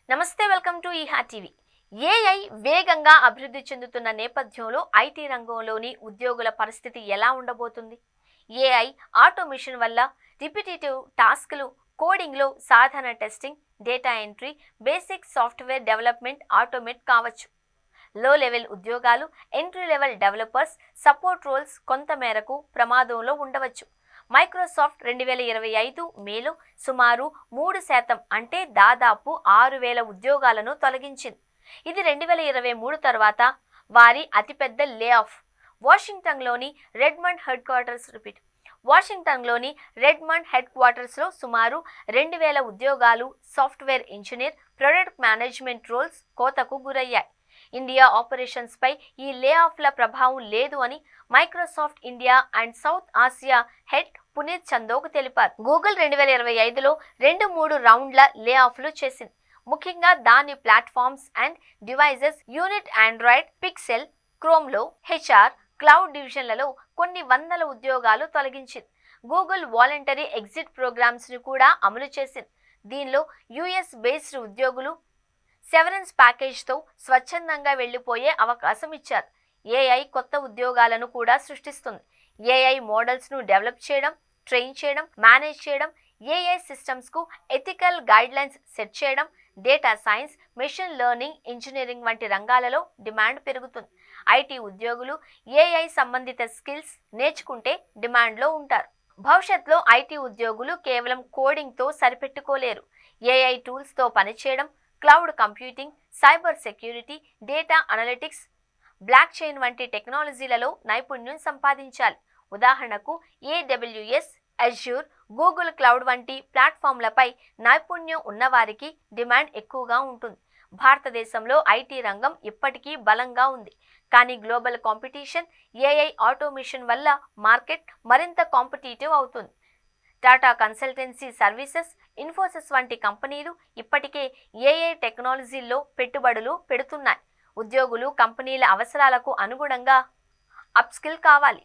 నమస్తే, welcome to ఈహా TV. AI వేగంగా అభివృద్ధి చెందుతున్న నేపథ్యంలో ఐటీ రంగంలోని ఉద్యోగుల పరిస్థితి ఎలా ఉండబోతుంది? ఏఐ ఆటోమేషన్ వల్ల రిపిటేటివ్ టాస్క్లు, కోడింగ్లో సాధారణ testing, data entry, basic software development automate కావచ్చు. లో లెవెల్ ఉద్యోగాలు, entry level developers, support roles కొంత మేరకు ప్రమాదంలో ఉండవచ్చు. మైక్రోసాఫ్ట్ 2025 మేలో సుమారు 3% అంటే దాదాపు 6,000 ఉద్యోగాలను తొలగించింది. ఇది 2023 తర్వాత వారి అతిపెద్ద లే ఆఫ్. వాషింగ్టన్లోని రెడ్మండ్ హెడ్ క్వార్టర్స్లో సుమారు 2,000 ఉద్యోగాలు, software engineer, product management roles కోతకు గురయ్యాయి. ఇండియా ఆపరేషన్స్ పై ఈ లే ఆఫ్ల ప్రభావం లేదు అని Microsoft India and South Asia head Puneet Chandok తెలిపారు. గూగుల్ 2025లో 2-3 రౌండ్ల లే ఆఫ్లు చేసింది. ముఖ్యంగా దాని platforms and devices unit, Android, Pixel, క్రోమ్లో హెచ్ఆర్, క్లౌడ్ డివిజన్లలో కొన్ని వందల ఉద్యోగాలు తొలగించింది. గూగుల్ వాలంటరీ ఎగ్జిట్ ప్రోగ్రామ్స్ ని కూడా అమలు చేసింది. దీనిలో యుఎస్ బేస్డ్ ఉద్యోగులు సెవరెన్స్ ప్యాకేజ్తో స్వచ్ఛందంగా వెళ్లిపోయే అవకాశం ఇచ్చారు. ఏఐ కొత్త ఉద్యోగాలను కూడా సృష్టిస్తుంది. ఏఐ మోడల్స్ను డెవలప్ చేయడం, ట్రైన్ చేయడం, మేనేజ్ చేయడం, ఏఐ సిస్టమ్స్కు ఎథికల్ గైడ్లైన్స్ సెట్ చేయడం, data science, machine learning, engineering వంటి రంగాలలో డిమాండ్ పెరుగుతుంది. ఐటీ ఉద్యోగులు ఏఐ సంబంధిత స్కిల్స్ నేర్చుకుంటే డిమాండ్లో ఉంటారు. భవిష్యత్తులో ఐటీ ఉద్యోగులు కేవలం కోడింగ్తో సరిపెట్టుకోలేరు. ఏఐ టూల్స్తో పనిచేయడం, cloud computing, cyber security, data analytics, block chain వంటి టెక్నాలజీలలో నైపుణ్యం సంపాదించాలి. ఉదాహరణకు ఏడబ్ల్యూఎస్, అజ్యూర్, గూగుల్ క్లౌడ్ వంటి ప్లాట్ఫామ్లపై నైపుణ్యం ఉన్నవారికి డిమాండ్ ఎక్కువగా ఉంటుంది. భారతదేశంలో ఐటీ రంగం ఇప్పటికీ బలంగా ఉంది. కానీ గ్లోబల్ కాంపిటీషన్, ఏఐ ఆటోమేషన్ వల్ల మార్కెట్ మరింత కాంపిటీటివ్ అవుతుంది. టాటా కన్సల్టెన్సీ సర్వీసెస్, ఇన్ఫోసిస్ వంటి కంపెనీలు ఇప్పటికే ఏఐ టెక్నాలజీల్లో పెట్టుబడులు పెడుతున్నాయి. ఉద్యోగులు కంపెనీల అవసరాలకు అనుగుణంగా అప్స్కిల్ కావాలి.